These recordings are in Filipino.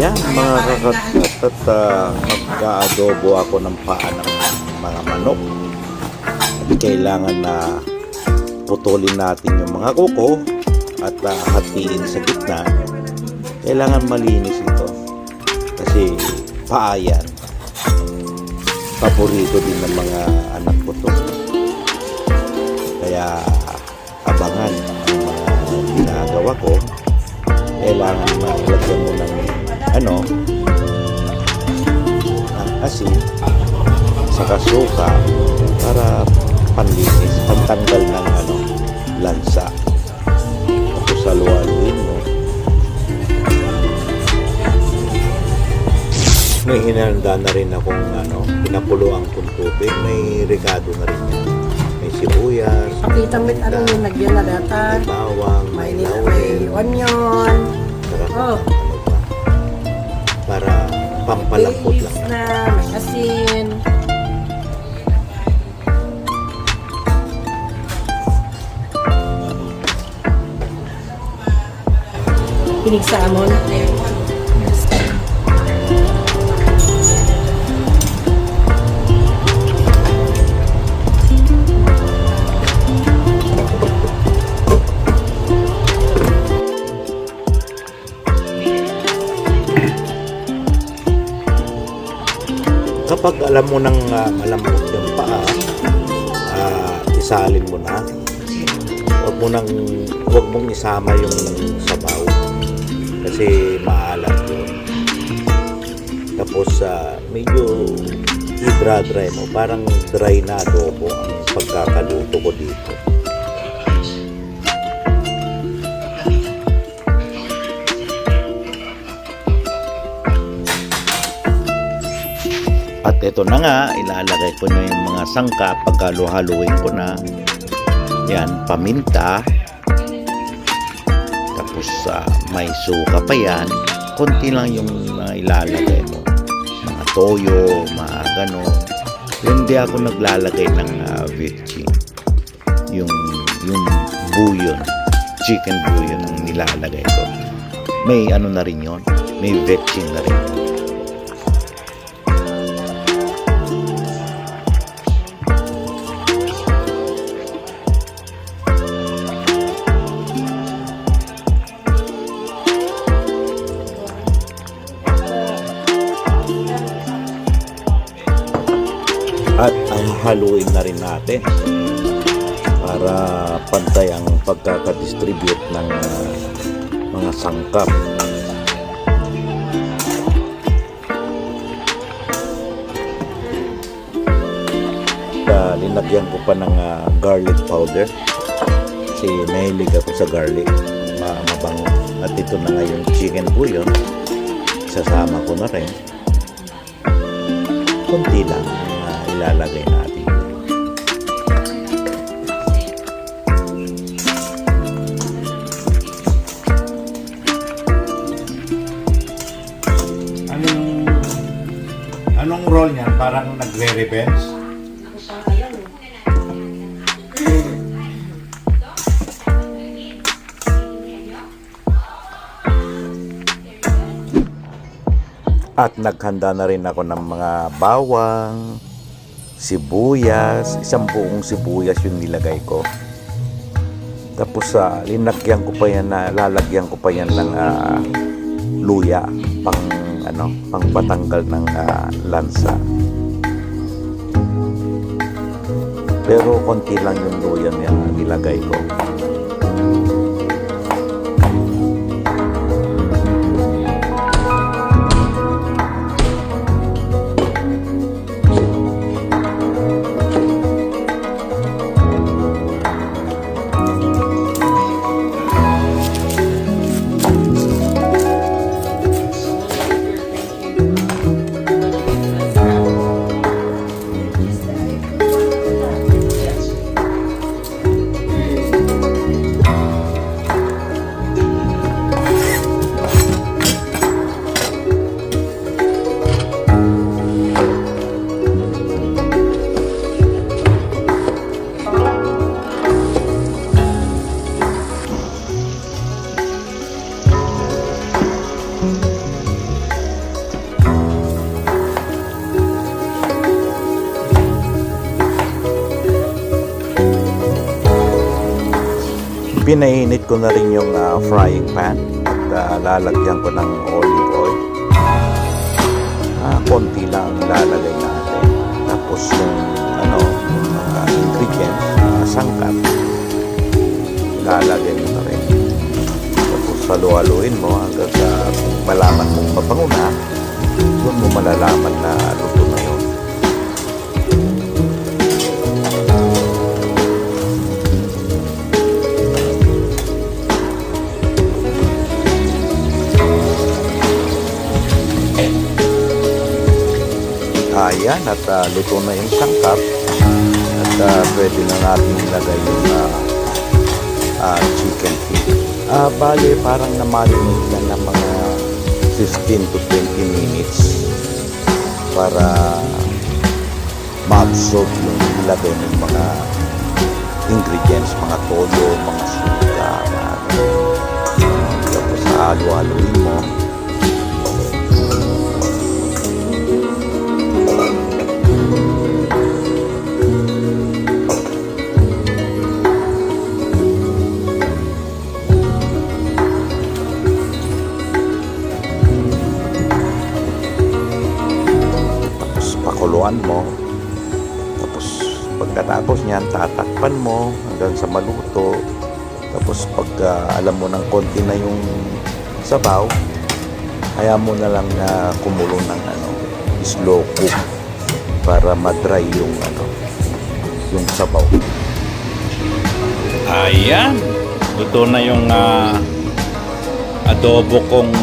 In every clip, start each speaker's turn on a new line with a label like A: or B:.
A: Yan mga kakatat at mag-aadobo ako ng paa ng mga manok. At kailangan na putulin natin yung mga kuko at hatiin sa gitna. Kailangan malinis ito kasi paa yan. Paborito din ng mga anak ko to. Kaya abangan ang mga ginagawa ko. Kailangan malagyan mo ng asin saka suka para panlinis, pantanggal ng lansa. Tapos salualuin mo. May hinanda na rin akong pinakuluan kong tubig. May regado na rin yan. May sibuyas.
B: Pakita mo yung nagyan na data.
A: May bawang, may laurel,
B: may onion.
A: Para pampalambot lang.
B: Na, may asin. Pinig sa amon.
A: Kapag alam mo nang malambot yung paa, isalin mo na. Huwag mong isama yung sabaw kasi maalat yun. Tapos medyo i-dry mo, parang dry na adobo ang pagkakaluto ko dito. At ito na nga, ilalagay ko na yung mga sangka. Pagkaluhaluin ko na. Yan, paminta. Tapos may suka pa yan. Konti lang yung ilalagay mo. Mga toyo, mga ganon. Hindi ako naglalagay ng vetching. Yung bouillon, chicken bouillon ang nilalagay ko. May na rin yun. May vetching na rin. At haluin na rin natin para pantay ang pagkakadistribute ng mga sangkap. Linagyan ko pa ng garlic powder kasi mahilig ako sa garlic, mabango. At ito na nga yung chicken bouillon, sasama ko na rin. Kunti lang ilalagay natin. Anong role niyan? Parang nagre-revenge? At naghanda na rin ako ng mga bawang, sibuyas, isang buong sibuyas yung nilagay ko. Tapos lalagyan ko pa yan ng luya pang patanggal ng lansa. Pero konti lang yung luya na nilagay ko. Pinainit ko na rin yung frying pan at lalagyan ko ng olive oil. Konti lang ang ilalagay natin. Tapos yung ingredients, sangkap, ilalagay mo na rin. Tapos halu-haluin mo hanggang sa malaman mong mabango na, doon mo malalaman na luto na yun. Ayan, at luto na yung sangkap at pwede na natin ilagay yung chicken feet. Bale, parang na-marinate yan ng mga 15 to 20 minutes para ma-absorb yung ilagay ng mga ingredients, mga toyo, mga suka, tapos halo-haloin mo. Pakuluan mo, tapos pagkatapos niyan tatakpan mo hanggang sa maluto. Tapos pag alam mo ng konti na yung sabaw, kaya mo na lang na kumulo ng slow cook para ma-dry yung yung sabaw. Ayan, luto na yung adobo kong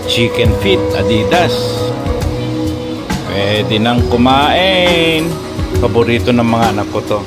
A: chicken feet Adidas. Pwede nang kumain. Paborito ng mga anak ko to.